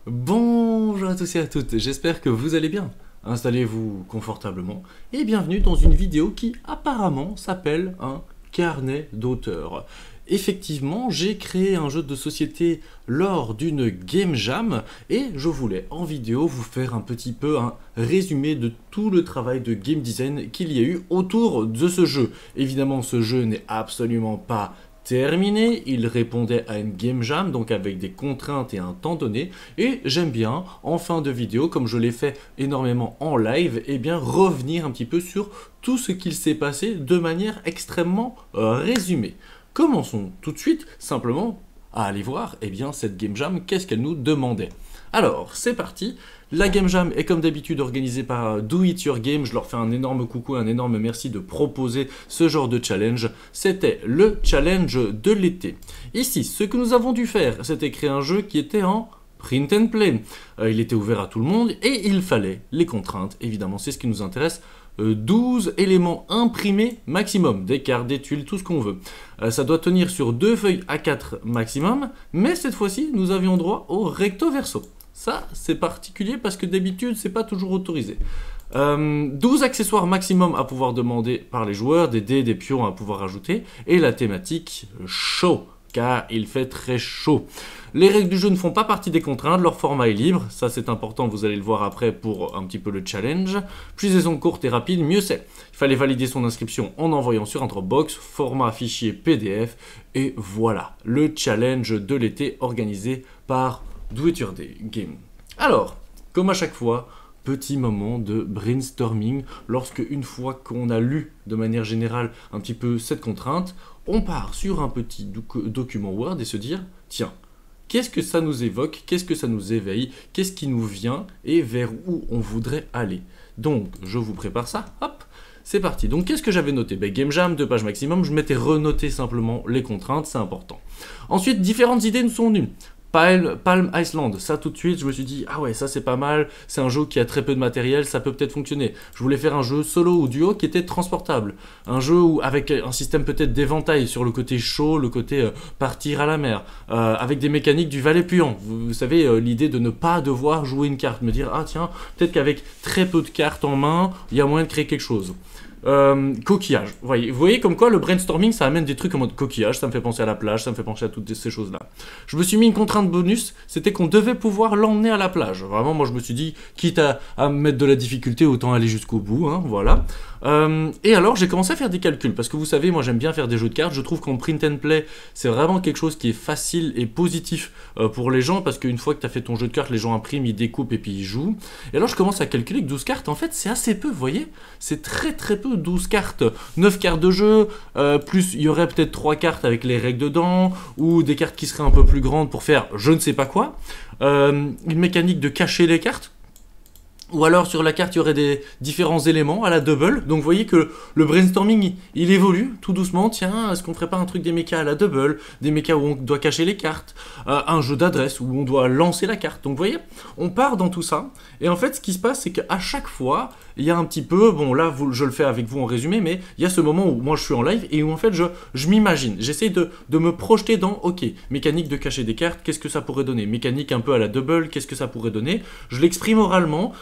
Bonjour à tous et à toutes, j'espère que vous allez bien. Installez-vous confortablement et bienvenue dans une vidéo qui apparemment s'appelle un carnet d'auteur. Effectivement, j'ai créé un jeu de société lors d'une game jam et je voulais en vidéo vous faire un petit peu un résumé de tout le travail de game design qu'il y a eu autour de ce jeu. Évidemment, ce jeu n'est absolument pas terminé, il répondait à une game jam, donc avec des contraintes et un temps donné, et j'aime bien, en fin de vidéo, comme je l'ai fait énormément en live, et bien revenir un petit peu sur tout ce qu'il s'est passé de manière extrêmement résumée. Commençons tout de suite, simplement, à aller voir, eh bien, cette game jam, qu'est-ce qu'elle nous demandait. Alors, c'est parti. La Game Jam est comme d'habitude organisée par Do It Your Game. Je leur fais un énorme coucou, un énorme merci de proposer ce genre de challenge. C'était le challenge de l'été. Ici, ce que nous avons dû faire, c'était créer un jeu qui était en print and play. Il était ouvert à tout le monde et il fallait les contraintes. Évidemment, c'est ce qui nous intéresse. 12 éléments imprimés maximum, des cartes, des tuiles, tout ce qu'on veut. Ça doit tenir sur 2 feuilles A4 maximum, mais cette fois-ci, nous avions droit au recto verso. Ça, c'est particulier parce que d'habitude, c'est pas toujours autorisé. 12 accessoires maximum à pouvoir demander par les joueurs, des dés, des pions à pouvoir ajouter, et la thématique chaud, car il fait très chaud. Les règles du jeu ne font pas partie des contraintes, leur format est libre, ça c'est important, vous allez le voir après pour un petit peu le challenge. Plus elles sont courtes et rapides, mieux c'est. Il fallait valider son inscription en envoyant sur un Dropbox, format fichier PDF, et voilà, le challenge de l'été organisé par Do It Your Game. Alors, comme à chaque fois, petit moment de brainstorming, lorsque une fois qu'on a lu de manière générale un petit peu cette contrainte, on part sur un petit document Word et se dire, tiens, qu'est-ce que ça nous évoque, qu'est-ce que ça nous éveille, qu'est-ce qui nous vient et vers où on voudrait aller. Donc, je vous prépare ça, hop, c'est parti. Donc, qu'est-ce que j'avais noté? Game Jam, 2 pages maximum, je m'étais renoté simplement les contraintes, c'est important. Ensuite, différentes idées nous sont venues. Palm Island, ça tout de suite, je me suis dit, ah ouais, ça c'est pas mal, c'est un jeu qui a très peu de matériel, ça peut peut-être fonctionner. Je voulais faire un jeu solo ou duo qui était transportable. Un jeu avec un système peut-être d'éventail sur le côté chaud, le côté partir à la mer, avec des mécaniques du valet pliant. Vous savez, l'idée de ne pas devoir jouer une carte, me dire, ah tiens, peut-être qu'avec très peu de cartes en main, il y a moyen de créer quelque chose. Coquillage. Vous voyez comme quoi le brainstorming ça amène des trucs en mode coquillage, ça me fait penser à la plage, ça me fait penser à toutes ces choses là. Je me suis mis une contrainte bonus, c'était qu'on devait pouvoir l'emmener à la plage. Vraiment moi je me suis dit, quitte à mettre de la difficulté, autant aller jusqu'au bout, hein, voilà. Et alors j'ai commencé à faire des calculs, parce que vous savez, moi j'aime bien faire des jeux de cartes, je trouve qu'en print and play, c'est vraiment quelque chose qui est facile et positif pour les gens, parce qu'une fois que tu as fait ton jeu de cartes, les gens impriment, ils découpent et puis ils jouent. Et alors je commence à calculer que 12 cartes, en fait c'est assez peu, vous voyez, c'est très très peu, 12 cartes, 9 cartes de jeu, plus il y aurait peut-être 3 cartes avec les règles dedans, ou des cartes qui seraient un peu plus grandes pour faire je ne sais pas quoi, une mécanique de cacher les cartes. Ou alors sur la carte il y aurait des différents éléments à la double. Donc vous voyez que le brainstorming il évolue tout doucement. Tiens, est-ce qu'on ferait pas un truc des mechas à la double, des mechas où on doit cacher les cartes, un jeu d'adresse où on doit lancer la carte. Donc vous voyez, on part dans tout ça. Et en fait ce qui se passe c'est qu'à chaque fois il y a un petit peu, bon là je le fais avec vous en résumé, mais il y a ce moment où moi je suis en live et où en fait je m'imagine, j'essaie de me projeter dans, ok, mécanique de cacher des cartes, qu'est-ce que ça pourrait donner, mécanique un peu à la double, qu'est-ce que ça pourrait donner, je l'exprime oralement,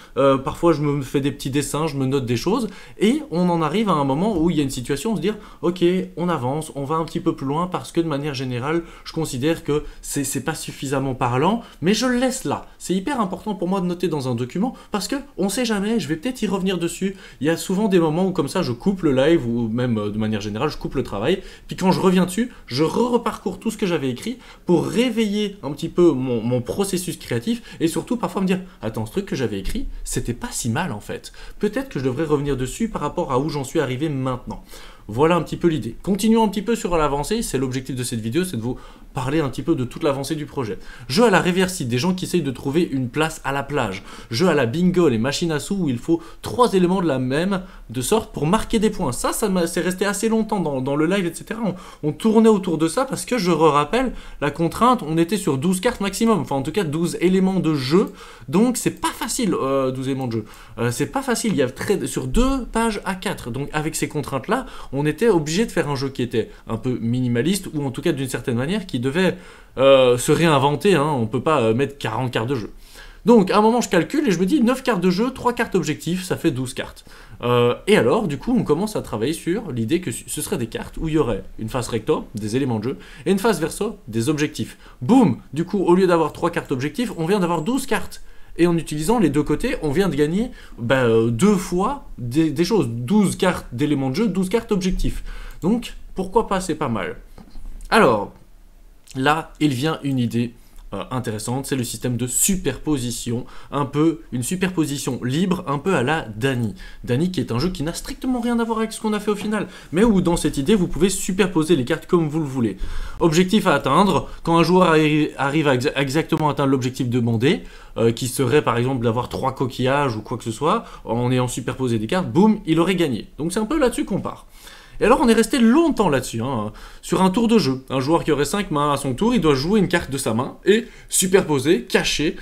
parfois je me fais des petits dessins, je me note des choses, et on en arrive à un moment où il y a une situation, on se dit, ok, on avance, on va un petit peu plus loin, parce que de manière générale, je considère que c'est pas suffisamment parlant, mais je le laisse là. C'est hyper important pour moi de noter dans un document, parce que on sait jamais, je vais peut-être y revenir dessus. Il y a souvent des moments où comme ça je coupe le live ou même de manière générale je coupe le travail, puis quand je reviens dessus je reparcours tout ce que j'avais écrit pour réveiller un petit peu mon processus créatif et surtout parfois me dire attends, ce truc que j'avais écrit c'était pas si mal en fait, peut-être que je devrais revenir dessus par rapport à où j'en suis arrivé maintenant. Voilà un petit peu l'idée. Continuons un petit peu sur l'avancée, c'est l'objectif de cette vidéo, c'est de vous parler un petit peu de toute l'avancée du projet. Jeu à la réversible, des gens qui essayent de trouver une place à la plage. Jeu à la bingo, les machines à sous où il faut 3 éléments de la même, de sorte pour marquer des points. Ça c'est resté assez longtemps dans le live, etc. On tournait autour de ça parce que je rappelle, la contrainte, on était sur 12 cartes maximum, enfin en tout cas 12 éléments de jeu, donc c'est pas facile, 12 éléments de jeu. C'est pas facile, il y a sur 2 pages A4, donc avec ces contraintes-là, on on était obligé de faire un jeu qui était un peu minimaliste, ou en tout cas d'une certaine manière qui devait se réinventer, hein. On peut pas mettre 40 cartes de jeu. Donc à un moment je calcule et je me dis 9 cartes de jeu, 3 cartes objectifs, ça fait 12 cartes. Et alors du coup on commence à travailler sur l'idée que ce seraient des cartes où il y aurait une face recto, des éléments de jeu, et une face verso, des objectifs. Boum. Du coup au lieu d'avoir 3 cartes objectifs, on vient d'avoir 12 cartes. Et en utilisant les deux côtés, on vient de gagner 2 fois des choses. 12 cartes d'éléments de jeu, 12 cartes objectifs. Donc pourquoi pas, c'est pas mal. Alors là il vient une idée intéressante, c'est le système de superposition, un peu une superposition libre, un peu à la Dany. Dany qui est un jeu qui n'a strictement rien à voir avec ce qu'on a fait au final, mais où dans cette idée vous pouvez superposer les cartes comme vous le voulez. Objectif à atteindre, quand un joueur arrive à exactement atteindre l'objectif demandé, qui serait par exemple d'avoir 3 coquillages ou quoi que ce soit, en ayant superposé des cartes, boum, il aurait gagné. Donc c'est un peu là-dessus qu'on part. Et alors on est resté longtemps là-dessus, hein, sur un tour de jeu. Un joueur qui aurait 5 mains à son tour, il doit jouer une carte de sa main et superposer, cacher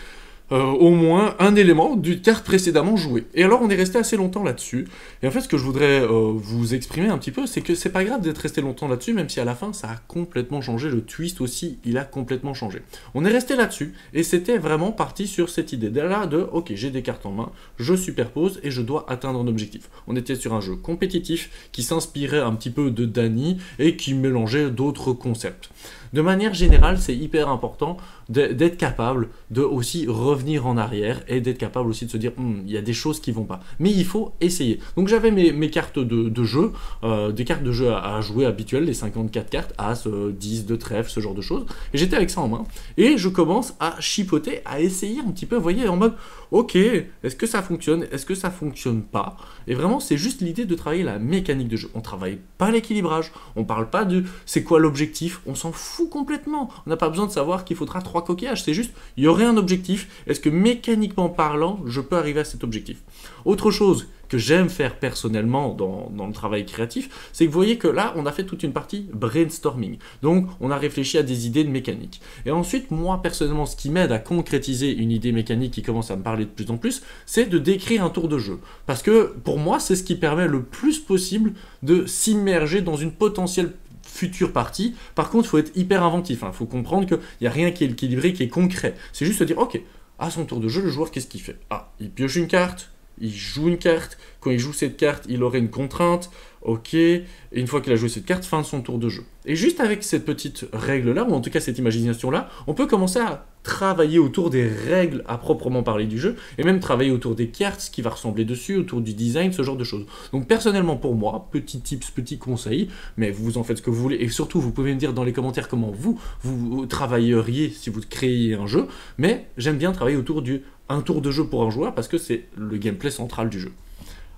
au moins un élément d'une carte précédemment jouée. Et alors on est resté assez longtemps là-dessus. Et en fait ce que je voudrais vous exprimer un petit peu, c'est que c'est pas grave d'être resté longtemps là-dessus, même si à la fin ça a complètement changé, le twist aussi il a complètement changé. On est resté là-dessus, et c'était vraiment parti sur cette idée là de ok, j'ai des cartes en main, je superpose et je dois atteindre un objectif. On était sur un jeu compétitif qui s'inspirait un petit peu de Dany et qui mélangeait d'autres concepts. De manière générale, c'est hyper important d'être capable de aussi revenir en arrière et d'être capable aussi de se dire il y a des choses qui vont pas. Mais il faut essayer. Donc j'avais mes cartes de jeu, des cartes de jeu à jouer habituelles, les 54 cartes, As, 10 de trèfle, ce genre de choses. Et j'étais avec ça en main. Et je commence à chipoter, à essayer un petit peu, vous voyez, en mode ok, est-ce que ça fonctionne? Est-ce que ça fonctionne pas? Et vraiment, c'est juste l'idée de travailler la mécanique de jeu. On travaille pas l'équilibrage, on parle pas de c'est quoi l'objectif, on s'en fout complètement. On n'a pas besoin de savoir qu'il faudra 3 coquillages, c'est juste, il y aurait un objectif, est-ce que mécaniquement parlant, je peux arriver à cet objectif? Autre chose que j'aime faire personnellement dans le travail créatif, c'est que vous voyez que là, on a fait toute une partie brainstorming. Donc, on a réfléchi à des idées de mécanique. Et ensuite, moi, personnellement, ce qui m'aide à concrétiser une idée mécanique qui commence à me parler de plus en plus, c'est de décrire un tour de jeu. Parce que, pour moi, c'est ce qui permet le plus possible de s'immerger dans une potentielle future partie. Par contre, il faut être hyper inventif. Il faut comprendre qu'il n'y a rien qui est équilibré, qui est concret. C'est juste se dire, ok, à son tour de jeu, le joueur, qu'est-ce qu'il fait? Ah, il pioche une carte, il joue une carte, quand il joue cette carte, il aurait une contrainte, ok, et une fois qu'il a joué cette carte, fin de son tour de jeu. Et juste avec cette petite règle-là, ou en tout cas cette imagination-là, on peut commencer à travailler autour des règles à proprement parler du jeu, et même travailler autour des cartes, ce qui va ressembler dessus, autour du design, ce genre de choses. Donc personnellement pour moi, petits tips, petits conseils, mais vous en faites ce que vous voulez, et surtout vous pouvez me dire dans les commentaires comment vous travailleriez si vous créiez un jeu, mais j'aime bien travailler autour un tour de jeu pour un joueur, parce que c'est le gameplay central du jeu.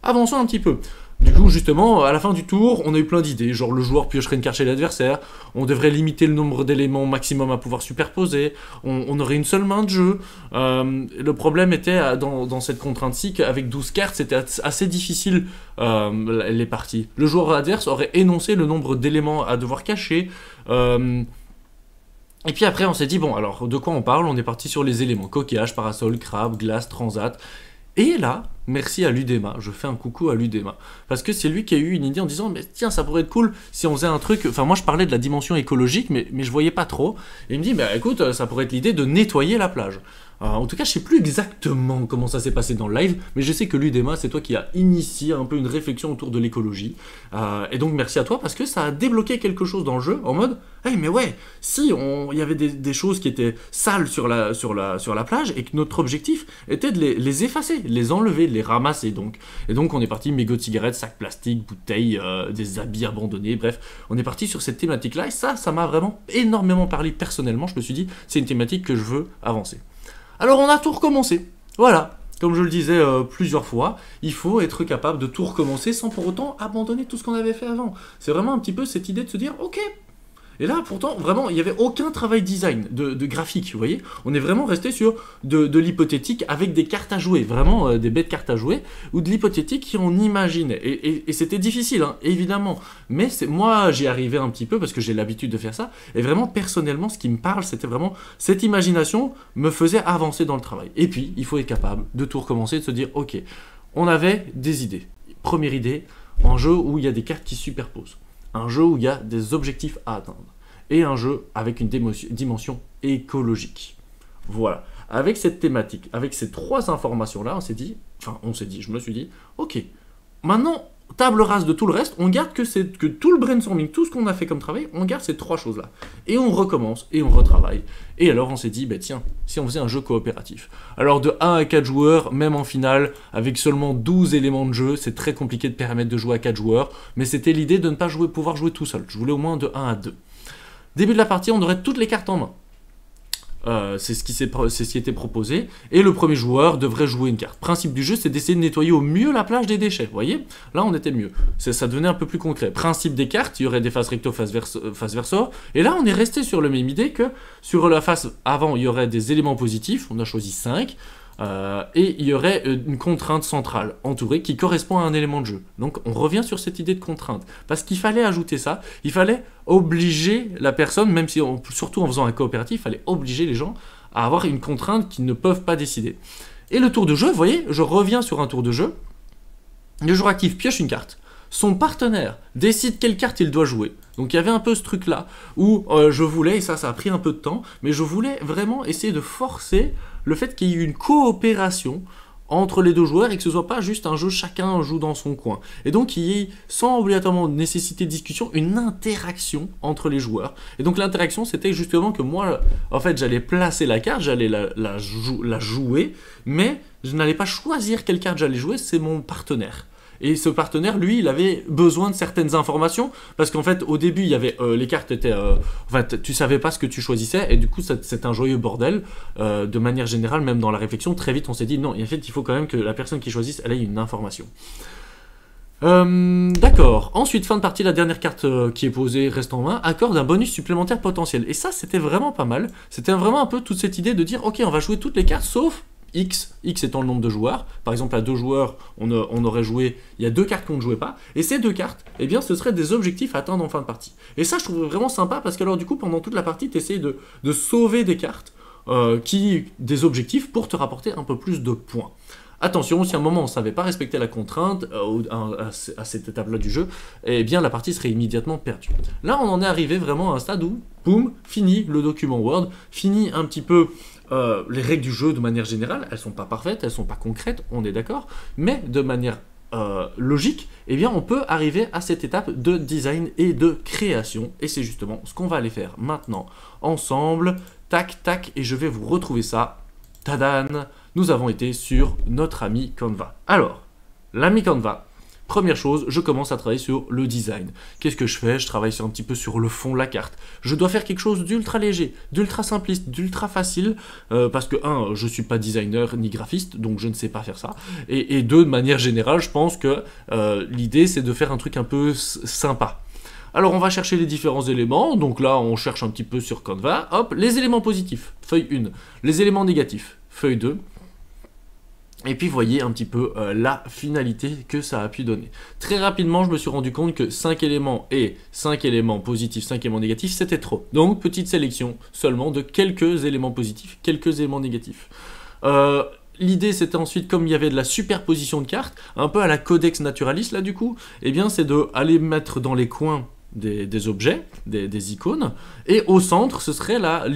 Avançons un petit peu. Du coup, justement, à la fin du tour, on a eu plein d'idées, genre le joueur piocherait une carte chez l'adversaire, on devrait limiter le nombre d'éléments maximum à pouvoir superposer, on aurait une seule main de jeu. Le problème était, dans cette contrainte-ci, qu'avec 12 cartes, c'était assez difficile les parties. Le joueur adverse aurait énoncé le nombre d'éléments à devoir cacher. Et puis après, on s'est dit, bon, alors, de quoi on parle? On est parti sur les éléments, coquillage, parasol, crabe, glace, transat. Et là, merci à Ludema, je fais un coucou à Ludema, parce que c'est lui qui a eu une idée en disant, mais tiens, ça pourrait être cool si on faisait un truc, enfin moi je parlais de la dimension écologique, mais je voyais pas trop, et il me dit, bah écoute, ça pourrait être l'idée de nettoyer la plage. En tout cas, je sais plus exactement comment ça s'est passé dans le live, mais je sais que Ludema, c'est toi qui as initié un peu une réflexion autour de l'écologie, et donc merci à toi, parce que ça a débloqué quelque chose dans le jeu, en mode, hey, mais ouais, si il y avait des choses qui étaient sales sur la plage, et que notre objectif était de les effacer, les enlever, les ramasser donc. Et donc on est parti mégots de cigarettes, sacs plastiques, bouteilles, des habits abandonnés, bref, on est parti sur cette thématique-là, et ça m'a vraiment énormément parlé personnellement, je me suis dit, c'est une thématique que je veux avancer. Alors on a tout recommencé, voilà. Comme je le disais plusieurs fois, il faut être capable de tout recommencer sans pour autant abandonner tout ce qu'on avait fait avant. C'est vraiment un petit peu cette idée de se dire, ok. Et là, pourtant, vraiment, il n'y avait aucun travail design, de graphique, vous voyez. On est vraiment resté sur de l'hypothétique avec des cartes à jouer, vraiment des bêtes cartes à jouer, ou de l'hypothétique qu'on imaginait. Et c'était difficile, hein, évidemment. Mais moi, j'y arrivais un petit peu parce que j'ai l'habitude de faire ça. Et vraiment, personnellement, ce qui me parle, c'était vraiment cette imagination me faisait avancer dans le travail. Et puis, il faut être capable de tout recommencer, de se dire, ok, on avait des idées. Première idée, un jeu où il y a des cartes qui se superposent, un jeu où il y a des objectifs à atteindre, et un jeu avec une dimension écologique. Voilà. Avec cette thématique, avec ces 3 informations-là, je me suis dit, ok, maintenant, table rase de tout le reste, on garde que tout le brainstorming, tout ce qu'on a fait comme travail, on garde ces 3 choses-là. Et on recommence, et on retravaille. Et alors on s'est dit, tiens, si on faisait un jeu coopératif. Alors de 1 à 4 joueurs, même en finale, avec seulement 12 éléments de jeu, c'est très compliqué de permettre de jouer à 4 joueurs, mais c'était l'idée de ne pas pouvoir jouer tout seul. Je voulais au moins de 1 à 2. Début de la partie, on aurait toutes les cartes en main. C'est ce qui était proposé, et le premier joueur devrait jouer une carte. Principe du jeu, c'est d'essayer de nettoyer au mieux la plage des déchets, vous voyez. Là on était mieux, ça devenait un peu plus concret. Principe des cartes, il y aurait des faces recto, face verso, et là on est resté sur la même idée que sur la face avant il y aurait des éléments positifs, on a choisi 5, et il y aurait une contrainte centrale entourée qui correspond à un élément de jeu. Donc on revient sur cette idée de contrainte, parce qu'il fallait ajouter ça, il fallait obliger la personne, même si surtout en faisant un coopératif, il fallait obliger les gens à avoir une contrainte qu'ils ne peuvent pas décider. Et le tour de jeu, vous voyez, je reviens sur un tour de jeu, le joueur actif pioche une carte, son partenaire décide quelle carte il doit jouer. Donc il y avait un peu ce truc là où je voulais, et ça a pris un peu de temps, mais je voulais vraiment essayer de forcer le fait qu'il y ait une coopération entre les 2 joueurs et que ce soit pas juste un jeu chacun joue dans son coin. Et donc il y ait, sans obligatoirement nécessiter de discussion, une interaction entre les joueurs. Et donc l'interaction c'était justement que moi, en fait j'allais placer la carte, j'allais la jouer, mais je n'allais pas choisir quelle carte j'allais jouer, c'est mon partenaire. Et ce partenaire, lui, il avait besoin de certaines informations, parce qu'en fait, au début, il y avait les cartes étaient, tu savais pas ce que tu choisissais, et du coup, c'est un joyeux bordel. De manière générale, même dans la réflexion, très vite, on s'est dit non. En fait, il faut quand même que la personne qui choisisse, elle ait une information. D'accord. Ensuite, fin de partie, la dernière carte qui est posée reste en main, accorde un bonus supplémentaire potentiel. Et ça, c'était vraiment pas mal. C'était vraiment un peu toute cette idée de dire, ok, on va jouer toutes les cartes sauf X étant le nombre de joueurs. Par exemple, à 2 joueurs, on aurait joué, il y a 2 cartes qu'on ne jouait pas, et ces 2 cartes, eh bien, ce seraient des objectifs à atteindre en fin de partie. Et ça, je trouve vraiment sympa, parce que alors, du coup, pendant toute la partie, tu essayes de sauver des cartes, des objectifs, pour te rapporter un peu plus de points. Attention, si à un moment on ne savait pas respecter la contrainte à cette étape-là du jeu, eh bien la partie serait immédiatement perdue. Là, on en est arrivé vraiment à un stade où, boum, fini le document Word, fini un petit peu les règles du jeu de manière générale. Elles ne sont pas parfaites, elles ne sont pas concrètes, on est d'accord, mais de manière logique, eh bien on peut arriver à cette étape de design et de création, et c'est justement ce qu'on va aller faire maintenant ensemble. Tac, tac, et je vais vous retrouver ça. Tadam! Nous avons été sur notre ami Canva. Alors, l'ami Canva, première chose, je commence à travailler sur le design. Qu'est-ce que je fais? Je travaille un petit peu sur le fond de la carte. Je dois faire quelque chose d'ultra léger, d'ultra simpliste, d'ultra facile, parce que 1, je ne suis pas designer ni graphiste, donc je ne sais pas faire ça. Et 2, de manière générale, je pense que l'idée, c'est de faire un truc un peu sympa. Alors on va chercher les différents éléments, donc là on cherche un petit peu sur Canva, hop, les éléments positifs, feuille 1, les éléments négatifs, feuille 2, et puis voyez un petit peu la finalité que ça a pu donner. Très rapidement, je me suis rendu compte que 5 éléments et 5 éléments positifs, 5 éléments négatifs, c'était trop. Donc petite sélection seulement de quelques éléments positifs, quelques éléments négatifs. L'idée c'était ensuite, comme il y avait de la superposition de cartes, un peu à la Codex Naturalis là du coup, eh bien c'est de aller mettre dans les coins des objets, des icônes, et au centre ce serait la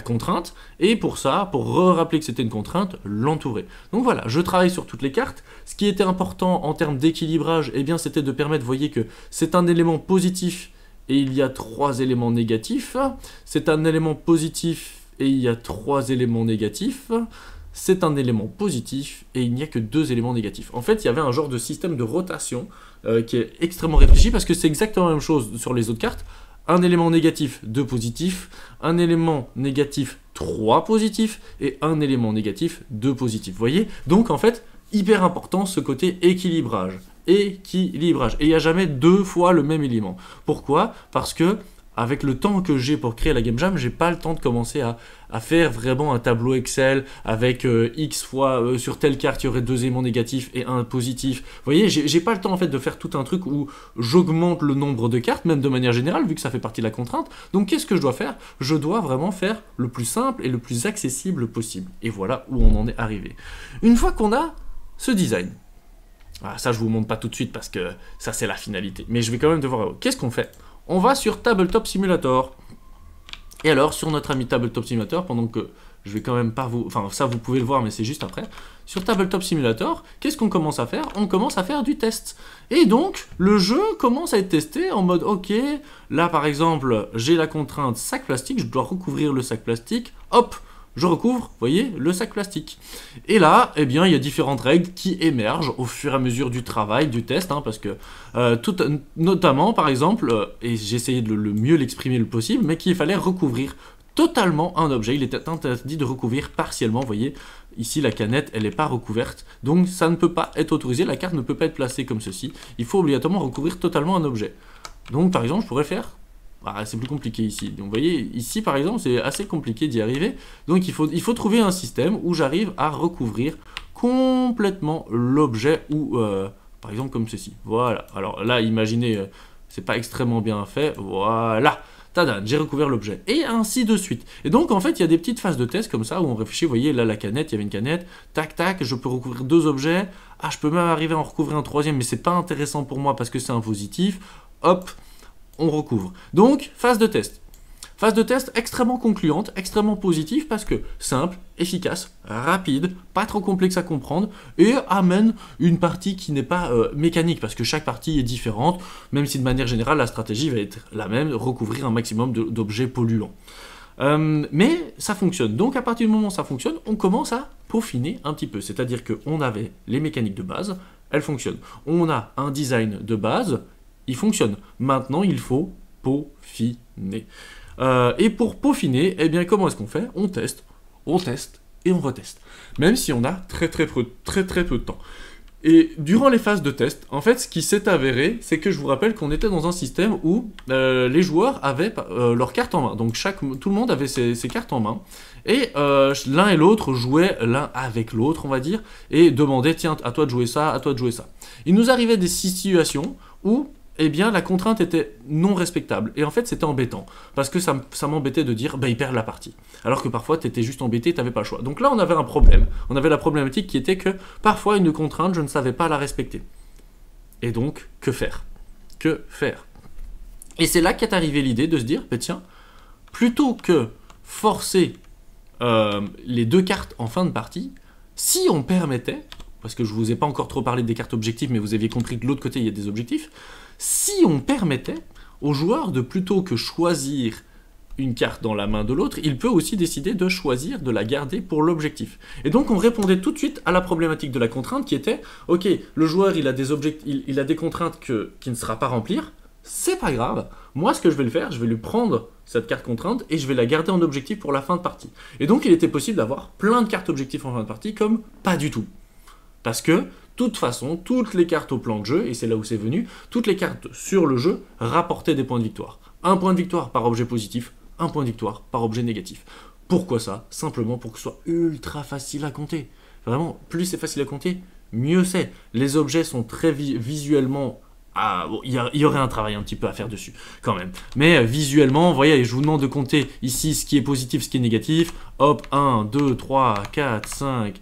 contrainte, et pour ça, pour rappeler que c'était une contrainte, l'entourer. Donc voilà, je travaille sur toutes les cartes. Ce qui était important en termes d'équilibrage, eh bien c'était de permettre, vous voyez que c'est un élément positif et il y a 3 éléments négatifs, c'est un élément positif et il y a 3 éléments négatifs, c'est un élément positif et il n'y a que 2 éléments négatifs. En fait, il y avait un genre de système de rotation qui est extrêmement réfléchi, parce que c'est exactement la même chose sur les autres cartes. Un élément négatif, 2 positifs, un élément négatif, 3 positifs, et un élément négatif, 2 positifs. Vous voyez? Donc en fait, hyper important ce côté équilibrage. Équilibrage. Et il n'y a jamais 2 fois le même élément. Pourquoi? Parce que avec le temps que j'ai pour créer la Game Jam, j'ai pas le temps de commencer à faire vraiment un tableau Excel avec X fois sur telle carte, il y aurait 2 éléments négatifs et 1 positif. Vous voyez, j'ai pas le temps en fait de faire tout un truc où j'augmente le nombre de cartes, même de manière générale, vu que ça fait partie de la contrainte. Donc qu'est-ce que je dois faire? Je dois vraiment faire le plus simple et le plus accessible possible. Et voilà où on en est arrivé. Une fois qu'on a ce design, Ah, ça, je vous montre pas tout de suite parce que ça, c'est la finalité. Mais je vais quand même devoir... Qu'est-ce qu'on fait? On va sur Tabletop Simulator. Et alors, sur notre ami Tabletop Simulator, pendant que je vais quand même pas vous... Enfin, ça, vous pouvez le voir, mais c'est juste après. Sur Tabletop Simulator, qu'est-ce qu'on commence à faire? On commence à faire du test. Et donc, le jeu commence à être testé en mode, ok, là, par exemple, j'ai la contrainte sac plastique, je dois recouvrir le sac plastique. Hop, je recouvre, vous voyez, le sac plastique. Et là, eh bien, il y a différentes règles qui émergent au fur et à mesure du travail, du test, hein, parce que, notamment, par exemple, et j'ai essayé de le mieux l'exprimer le possible, mais qu'il fallait recouvrir totalement un objet. Il était interdit de recouvrir partiellement, vous voyez, ici la canette, elle n'est pas recouverte, donc ça ne peut pas être autorisé, la carte ne peut pas être placée comme ceci, il faut obligatoirement recouvrir totalement un objet. Donc, par exemple, je pourrais faire... Ah, c'est plus compliqué ici. Donc vous voyez, ici par exemple, c'est assez compliqué d'y arriver. Donc il faut trouver un système où j'arrive à recouvrir complètement l'objet ou par exemple comme ceci. Voilà. Alors là, imaginez, c'est pas extrêmement bien fait. Voilà. Tada, j'ai recouvert l'objet. Et ainsi de suite. Et donc en fait, il y a des petites phases de test comme ça où on réfléchit. Vous voyez, là la canette, il y avait une canette. Tac, tac, je peux recouvrir 2 objets. Ah, je peux même arriver à en recouvrir un 3e, mais c'est pas intéressant pour moi parce que c'est un positif. Hop. On recouvre. Donc, phase de test. Phase de test extrêmement concluante, extrêmement positive parce que simple, efficace, rapide, pas trop complexe à comprendre et amène une partie qui n'est pas mécanique parce que chaque partie est différente, même si de manière générale la stratégie va être la même, recouvrir un maximum d'objets polluants. Mais ça fonctionne. Donc à partir du moment où ça fonctionne, on commence à peaufiner un petit peu. C'est-à-dire qu'on avait les mécaniques de base, elles fonctionnent. On a un design de base, il fonctionne. Maintenant, il faut peaufiner. Et pour peaufiner, eh bien, comment est-ce qu'on fait? On teste et on reteste. Même si on a très peu de temps. Et durant les phases de test, en fait, ce qui s'est avéré, c'est que je vous rappelle qu'on était dans un système où les joueurs avaient leurs cartes en main. Donc tout le monde avait ses cartes en main. Et l'un et l'autre jouaient l'un avec l'autre, on va dire, et demandaient, tiens, à toi de jouer ça, à toi de jouer ça. Il nous arrivait des situations où eh bien, la contrainte était non respectable. Et en fait, c'était embêtant. Parce que ça m'embêtait de dire, bah, ils perdent la partie. Alors que parfois, tu étais juste embêté, tu n'avais pas le choix. Donc là, on avait un problème. On avait la problématique qui était que, parfois, une contrainte, je ne savais pas la respecter. Et donc, que faire? Que faire? Et c'est là qu'est arrivée l'idée de se dire, bah, tiens, plutôt que forcer les 2 cartes en fin de partie, si on permettait, parce que je ne vous ai pas encore trop parlé des cartes objectives, mais vous aviez compris que de l'autre côté, il y a des objectifs, si on permettait au joueur de plutôt que choisir une carte dans la main de l'autre, il peut aussi décider de choisir de la garder pour l'objectif. Et donc on répondait tout de suite à la problématique de la contrainte qui était, ok, le joueur il a des contraintes qui ne sera pas remplir, c'est pas grave, moi ce que je vais le faire, je vais lui prendre cette carte contrainte et je vais la garder en objectif pour la fin de partie. Et donc il était possible d'avoir plein de cartes objectifs en fin de partie comme pas du tout. Parce que, de toute façon, toutes les cartes au plan de jeu, et c'est là où c'est venu, toutes les cartes sur le jeu rapportaient des points de victoire. Un point de victoire par objet positif, un point de victoire par objet négatif. Pourquoi ça? Simplement pour que ce soit ultra facile à compter. Vraiment, plus c'est facile à compter, mieux c'est. Les objets sont très visuellement... Ah, bon, il y aurait un travail un petit peu à faire dessus, quand même. Mais visuellement, vous voyez, je vous demande de compter ici ce qui est positif, ce qui est négatif. Hop, 1, 2, 3, 4, 5,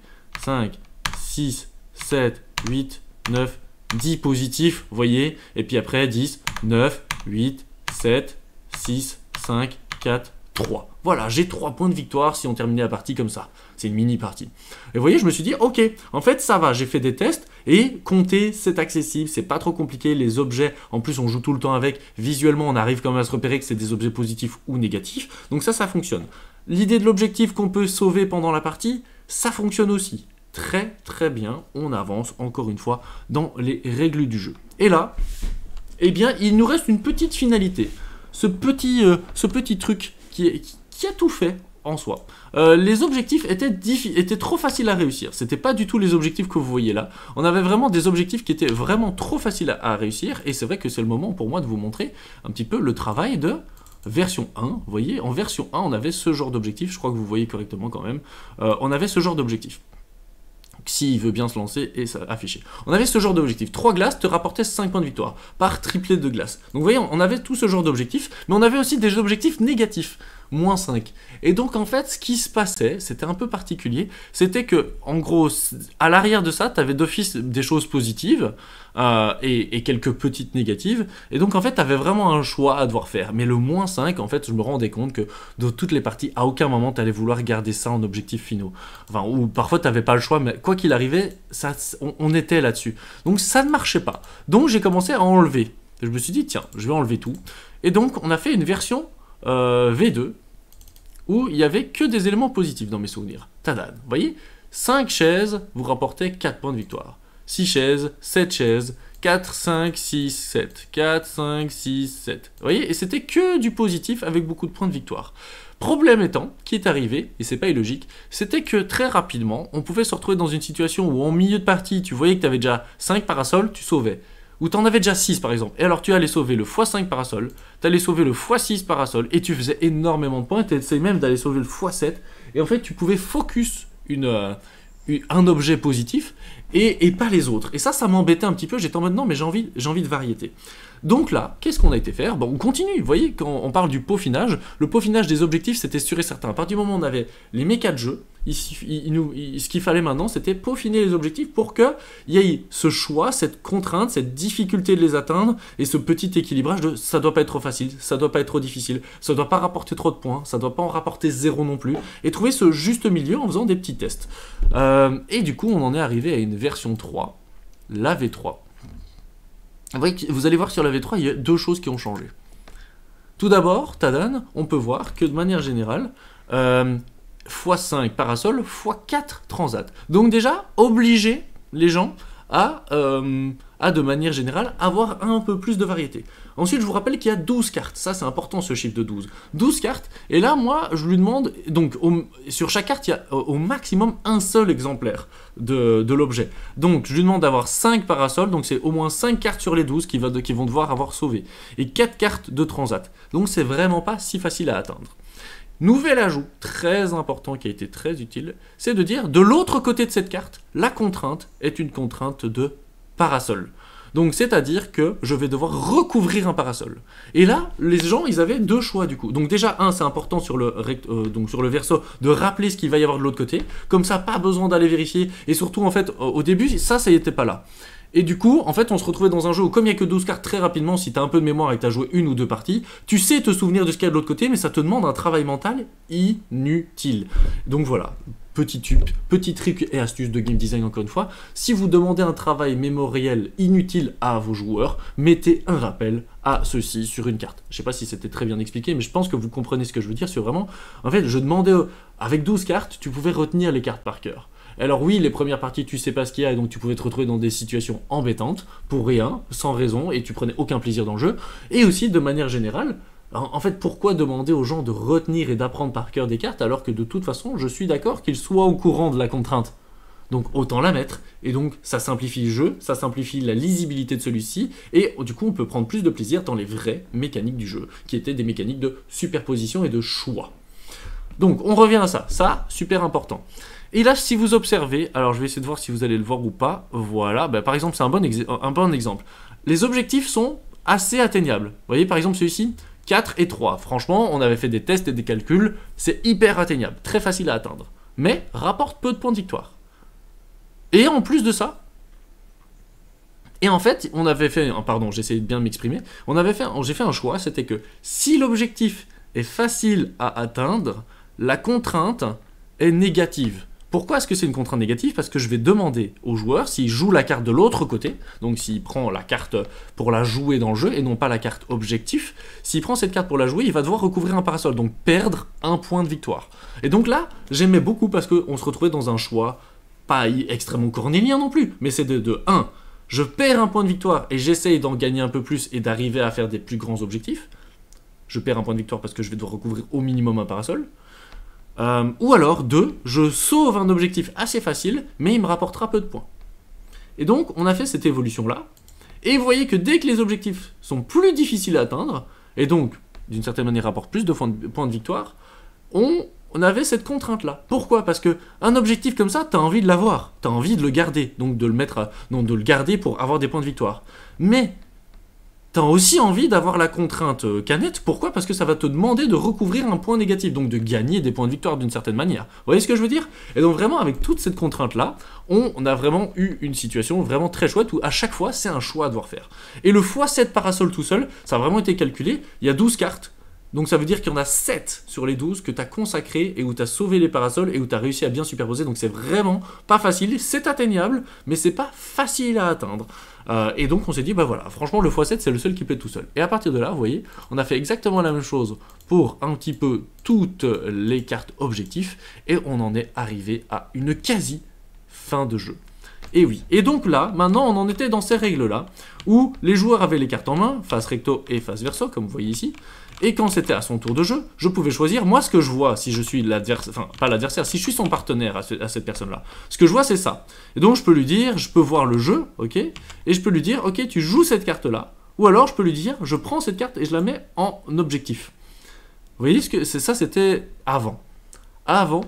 6... 7, 8, 9, 10 positifs, vous voyez, et puis après 10, 9, 8, 7, 6, 5, 4, 3. Voilà, j'ai 3 points de victoire si on terminait la partie comme ça. C'est une mini-partie. Et vous voyez, je me suis dit, ok, en fait, ça va, j'ai fait des tests, et compter, c'est accessible, c'est pas trop compliqué, les objets, en plus, on joue tout le temps avec, visuellement, on arrive quand même à se repérer que c'est des objets positifs ou négatifs, donc ça fonctionne. L'idée de l'objectif qu'on peut sauver pendant la partie, ça fonctionne aussi. Très bien, on avance encore une fois dans les règles du jeu. Et là, eh bien, il nous reste une petite finalité. Ce petit truc qui a tout fait en soi. Les objectifs étaient trop faciles à réussir. C'était pas du tout les objectifs que vous voyez là. On avait vraiment des objectifs qui étaient vraiment trop faciles à réussir. Et c'est vrai que c'est le moment pour moi de vous montrer un petit peu le travail de version 1. Vous voyez, en version 1, on avait ce genre d'objectif. Je crois que vous voyez correctement quand même. On avait ce genre d'objectif. S'il veut bien se lancer et s'afficher. On avait ce genre d'objectif. 3 glaces te rapportaient 5 points de victoire par triplé de glace. Donc vous voyez, on avait tout ce genre d'objectifs, mais on avait aussi des objectifs négatifs. -5. Et donc en fait, ce qui se passait, c'était un peu particulier, c'était que, en gros, à l'arrière de ça, tu avais d'office des choses positives, et quelques petites négatives, et donc en fait, tu avais vraiment un choix à devoir faire. Mais le -5, en fait, je me rendais compte que dans toutes les parties, à aucun moment, tu allais vouloir garder ça en objectif finaux. Enfin, ou parfois, tu n'avais pas le choix, mais quoi qu'il arrivait, on était là-dessus. Donc ça ne marchait pas. Donc j'ai commencé à enlever. Je me suis dit, tiens, je vais enlever tout. Et donc, on a fait une version V2, où il n'y avait que des éléments positifs dans mes souvenirs. Tadam, vous voyez, 5 chaises vous rapportaient 4 points de victoire. 6 chaises, 7 chaises, 4, 5, 6, 7. 4, 5, 6, 7. Vous voyez, et c'était que du positif avec beaucoup de points de victoire. Problème étant, qui est arrivé, et c'est pas illogique, c'était que très rapidement, on pouvait se retrouver dans une situation où en milieu de partie, tu voyais que tu avais déjà 5 parasols, tu sauvais. Ou tu en avais déjà 6 par exemple, et alors tu allais sauver le x5 parasol, tu allais sauver le x6 parasol, et tu faisais énormément de points, tu essayais même d'aller sauver le x7, et en fait tu pouvais focus un objet positif, et pas les autres. Et ça m'embêtait un petit peu, j'étais en mode non mais j'ai envie de variété. Donc là, qu'est-ce qu'on a été faire? Bon, on continue, vous voyez, quand on parle du peaufinage, le peaufinage des objectifs, c'était sûr et certain. À partir du moment où on avait les mécas de jeu, ce qu'il fallait maintenant, c'était peaufiner les objectifs pour qu'il y ait ce choix, cette contrainte, cette difficulté de les atteindre, et ce petit équilibrage de ça doit pas être trop facile, ça doit pas être trop difficile, ça doit pas rapporter trop de points, ça doit pas en rapporter 0 non plus, et trouver ce juste milieu en faisant des petits tests. Et du coup, on en est arrivé à une version 3, la V3. Vous allez voir sur la V3, il y a deux choses qui ont changé. Tout d'abord, Tadan, on peut voir que de manière générale, x5 parasol, x4 transat. Donc déjà, obliger les gens à de manière générale, avoir un peu plus de variété. Ensuite, je vous rappelle qu'il y a 12 cartes. Ça, c'est important, ce chiffre de 12. 12 cartes. Et là, moi, je lui demande... Donc, sur chaque carte, il y a au maximum un seul exemplaire de l'objet. Donc, je lui demande d'avoir 5 parasols. Donc, c'est au moins 5 cartes sur les 12 qui vont devoir avoir sauvé. Et 4 cartes de transat. Donc, c'est vraiment pas si facile à atteindre. Nouvel ajout très important qui a été très utile, c'est de dire, de l'autre côté de cette carte, la contrainte est une contrainte de parasol. Donc c'est-à-dire que je vais devoir recouvrir un parasol. Et là, les gens, ils avaient deux choix du coup. Donc déjà, c'est important sur le verso de rappeler ce qu'il va y avoir de l'autre côté. Comme ça, pas besoin d'aller vérifier. Et surtout, en fait, au début, ça y était pas là. Et du coup, en fait, on se retrouvait dans un jeu où, comme il n'y a que 12 cartes, très rapidement, si tu as un peu de mémoire et que tu as joué une ou deux parties, tu sais te souvenir de ce qu'il y a de l'autre côté, mais ça te demande un travail mental inutile. Donc voilà, petit truc et astuce de game design encore une fois. Si vous demandez un travail mémoriel inutile à vos joueurs, mettez un rappel à ceci sur une carte. Je sais pas si c'était très bien expliqué, mais je pense que vous comprenez ce que je veux dire. C'est vraiment, en fait, je demandais, avec 12 cartes, tu pouvais retenir les cartes par cœur. Alors oui, les premières parties, tu sais pas ce qu'il y a, et donc tu pouvais te retrouver dans des situations embêtantes, pour rien, sans raison, et tu prenais aucun plaisir dans le jeu. Et aussi, de manière générale, en fait, pourquoi demander aux gens de retenir et d'apprendre par cœur des cartes, alors que de toute façon, je suis d'accord qu'ils soient au courant de la contrainte. Donc autant la mettre, et donc ça simplifie le jeu, ça simplifie la lisibilité de celui-ci, et du coup on peut prendre plus de plaisir dans les vraies mécaniques du jeu, qui étaient des mécaniques de superposition et de choix. Donc on revient à ça, super important. Et là, si vous observez, alors je vais essayer de voir si vous allez le voir ou pas, voilà, par exemple, c'est un bon exemple. Les objectifs sont assez atteignables. Vous voyez, par exemple, celui-ci, 4 et 3. Franchement, on avait fait des tests et des calculs, c'est hyper atteignable, très facile à atteindre, mais rapporte peu de points de victoire. Et en plus de ça, et en fait, on avait fait, pardon, j'essaie de bien m'exprimer, j'ai fait un choix, c'était que si l'objectif est facile à atteindre, la contrainte est négative. Pourquoi est-ce que c'est une contrainte négative? Parce que je vais demander au joueur, s'il joue la carte de l'autre côté, donc s'il prend la carte pour la jouer dans le jeu et non pas la carte objectif, s'il prend cette carte pour la jouer, il va devoir recouvrir un parasol, donc perdre un point de victoire. Et donc là, j'aimais beaucoup parce qu'on se retrouvait dans un choix pas extrêmement cornélien non plus, mais c'est de 1, je perds un point de victoire et j'essaye d'en gagner un peu plus et d'arriver à faire des plus grands objectifs. Je perds un point de victoire parce que je vais devoir recouvrir au minimum un parasol. Ou alors 2, je sauve un objectif assez facile, mais il me rapportera peu de points. Et donc, on a fait cette évolution-là, et vous voyez que dès que les objectifs sont plus difficiles à atteindre, et donc, d'une certaine manière, rapportent plus de points de victoire, on avait cette contrainte-là. Pourquoi? Parce qu'un objectif comme ça, tu as envie de l'avoir, tu as envie de le garder, donc de le garder pour avoir des points de victoire. Mais tu as aussi envie d'avoir la contrainte canette. Pourquoi? Parce que ça va te demander de recouvrir un point négatif, donc de gagner des points de victoire d'une certaine manière. Vous voyez ce que je veux dire? Et donc vraiment, avec toute cette contrainte-là, on a vraiment eu une situation vraiment très chouette où à chaque fois, c'est un choix à devoir faire. Et le x7 parasol tout seul, ça a vraiment été calculé. Il y a 12 cartes. Donc ça veut dire qu'il y en a 7 sur les 12 que tu as consacré et où tu as sauvé les parasols et où tu as réussi à bien superposer. Donc c'est vraiment pas facile, c'est atteignable, mais c'est pas facile à atteindre. Et donc on s'est dit, bah voilà, franchement le x7 c'est le seul qui plaît tout seul. Et à partir de là, vous voyez, on a fait exactement la même chose pour un petit peu toutes les cartes objectifs et on en est arrivé à une quasi fin de jeu. Et oui, et donc là, maintenant on en était dans ces règles-là, où les joueurs avaient les cartes en main, face recto et face verso, comme vous voyez ici, et quand c'était à son tour de jeu, je pouvais choisir, moi ce que je vois, si je suis l'adversaire, enfin pas l'adversaire, si je suis son partenaire à cette personne-là, ce que je vois c'est ça. Et donc je peux lui dire, je peux voir le jeu, ok, et je peux lui dire, ok, tu joues cette carte-là, ou alors je peux lui dire, je prends cette carte et je la mets en objectif. Vous voyez, ce que ça c'était avant. Avant,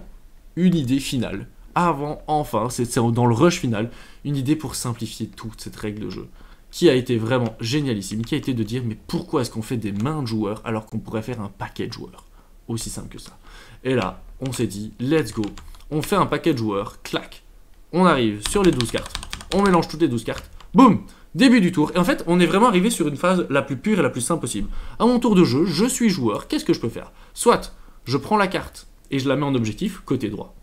une idée finale. Avant, enfin, c'est dans le rush final, une idée pour simplifier toute cette règle de jeu, qui a été vraiment génialissime, qui a été de dire, mais pourquoi est-ce qu'on fait des mains de joueurs alors qu'on pourrait faire un paquet de joueurs? Aussi simple que ça. Et là, on s'est dit, let's go, on fait un paquet de joueurs, clac, on arrive sur les 12 cartes, on mélange toutes les 12 cartes, boum, début du tour, et en fait, on est vraiment arrivé sur une phase la plus pure et la plus simple possible. À mon tour de jeu, je suis joueur, qu'est-ce que je peux faire? Soit, je prends la carte et je la mets en objectif, côté droit.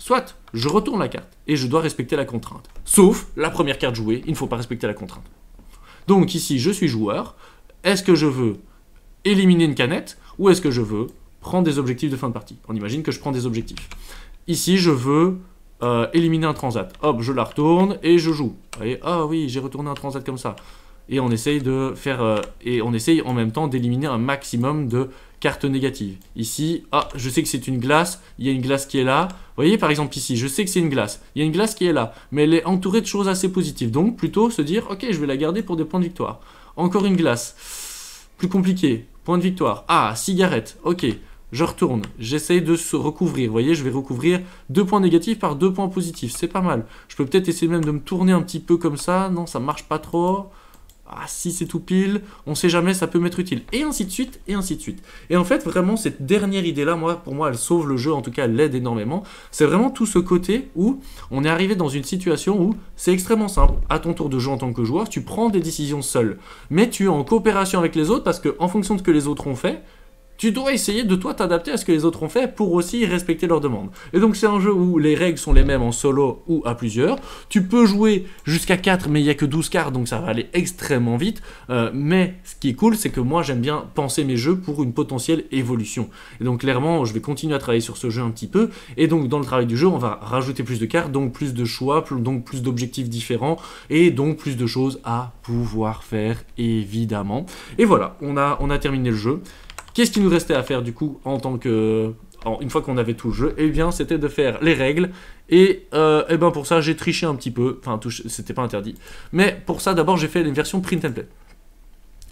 Soit, je retourne la carte et je dois respecter la contrainte. Sauf, la première carte jouée, il ne faut pas respecter la contrainte. Donc ici, je suis joueur. Est-ce que je veux éliminer une canette ou est-ce que je veux prendre des objectifs de fin de partie? On imagine que je prends des objectifs. Ici, je veux éliminer un transat. Hop, je la retourne et je joue. Vous voyez, ah oui, j'ai retourné un transat comme ça. Et on essaye de faire et on essaye en même temps d'éliminer un maximum de cartes négatives. Ici, ah, je sais que c'est une glace, il y a une glace qui est là. Vous voyez, par exemple ici, je sais que c'est une glace. Il y a une glace qui est là, mais elle est entourée de choses assez positives. Donc, plutôt se dire, ok, je vais la garder pour des points de victoire. Encore une glace. Plus compliqué. Point de victoire. Ah, cigarette. Ok, je retourne. J'essaye de se recouvrir. Vous voyez, je vais recouvrir 2 points négatifs par 2 points positifs. C'est pas mal. Je peux peut-être essayer même de me tourner un petit peu comme ça. Non, ça marche pas trop. Ah, si c'est tout pile, on sait jamais, ça peut m'être utile. Et ainsi de suite, et ainsi de suite. Et en fait, vraiment, cette dernière idée-là, pour moi, elle sauve le jeu, en tout cas, elle l'aide énormément. C'est vraiment tout ce côté où on est arrivé dans une situation où c'est extrêmement simple. À ton tour de jeu en tant que joueur, tu prends des décisions seul. Mais tu es en coopération avec les autres parce qu'en fonction de ce que les autres ont fait, tu dois essayer de toi t'adapter à ce que les autres ont fait pour aussi respecter leurs demandes. Et donc c'est un jeu où les règles sont les mêmes en solo ou à plusieurs. Tu peux jouer jusqu'à 4 mais il n'y a que 12 cartes donc ça va aller extrêmement vite. Mais ce qui est cool c'est que moi j'aime bien penser mes jeux pour une potentielle évolution. Et donc clairement je vais continuer à travailler sur ce jeu un petit peu. Et donc dans le travail du jeu on va rajouter plus de cartes, donc plus de choix, donc plus d'objectifs différents et donc plus de choses à pouvoir faire évidemment. Et voilà, on a terminé le jeu. Qu'est-ce qu'il nous restait à faire du coup en tant que... une fois qu'on avait tout le jeu, eh bien c'était de faire les règles et ben pour ça j'ai triché un petit peu, enfin c'était pas interdit, mais pour ça d'abord j'ai fait une version print and play.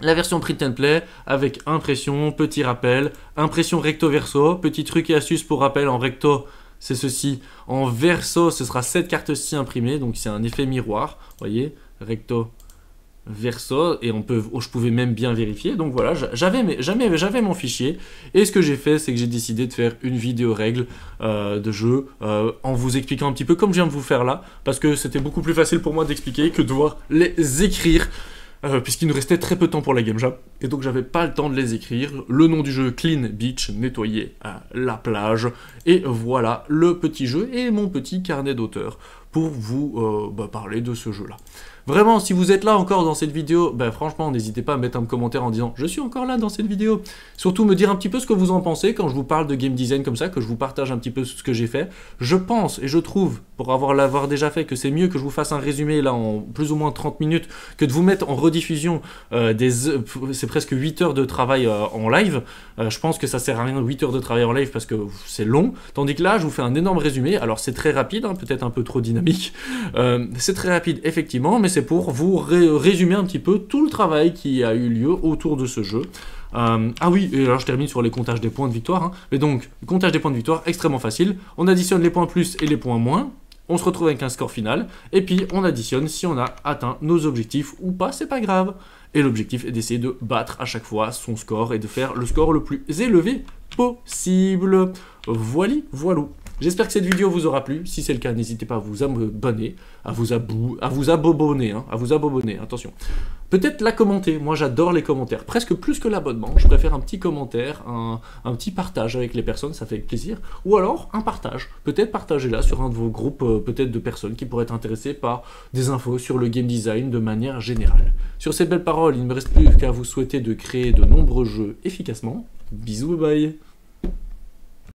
La version print and play avec impression, petit rappel, impression recto verso, petit truc et astuce pour rappel en recto. C'est ceci, en verso ce sera cette carte-ci imprimée, donc c'est un effet miroir, vous voyez, recto verso, et je pouvais même bien vérifier, donc voilà, j'avais mon fichier, et ce que j'ai fait, c'est que j'ai décidé de faire une vidéo règle de jeu, en vous expliquant un petit peu comme je viens de vous faire là, parce que c'était beaucoup plus facile pour moi d'expliquer que de devoir les écrire, puisqu'il nous restait très peu de temps pour la game jam, et donc j'avais pas le temps de les écrire. Le nom du jeu, Clean Beach, nettoyer la plage, et voilà le petit jeu et mon petit carnet d'auteur pour vous parler de ce jeu-là. Vraiment, si vous êtes là encore dans cette vidéo, franchement, n'hésitez pas à mettre un commentaire en disant « Je suis encore là dans cette vidéo ». Surtout me dire un petit peu ce que vous en pensez quand je vous parle de game design comme ça, que je vous partage un petit peu ce que j'ai fait. Je pense et je trouve, pour l'avoir déjà fait, que c'est mieux que je vous fasse un résumé là en plus ou moins 30 minutes que de vous mettre en rediffusion c'est presque 8 heures de travail en live. Je pense que ça sert à rien 8 heures de travail en live parce que c'est long. Tandis que là, je vous fais un énorme résumé. Alors c'est très rapide, hein, peut-être un peu trop dynamique. C'est très rapide effectivement, mais c'est pour vous résumer un petit peu tout le travail qui a eu lieu autour de ce jeu. Ah oui, et alors je termine sur les comptages des points de victoire. Hein. Mais donc, le comptage des points de victoire, extrêmement facile. On additionne les points plus et les points moins. On se retrouve avec un score final. Et puis, on additionne si on a atteint nos objectifs ou pas, c'est pas grave. Et l'objectif est d'essayer de battre à chaque fois son score et de faire le score le plus élevé possible. Voilou. J'espère que cette vidéo vous aura plu. Si c'est le cas, n'hésitez pas à vous abonner, à vous abonner, attention. Peut-être la commenter. Moi, j'adore les commentaires, presque plus que l'abonnement. Je préfère un petit commentaire, un petit partage avec les personnes, ça fait plaisir. Ou alors un partage. Peut-être partagez-la sur un de vos groupes, peut-être de personnes qui pourraient être intéressées par des infos sur le game design de manière générale. Sur ces belles paroles, il ne me reste plus qu'à vous souhaiter de créer de nombreux jeux efficacement. Bisous, bye bye.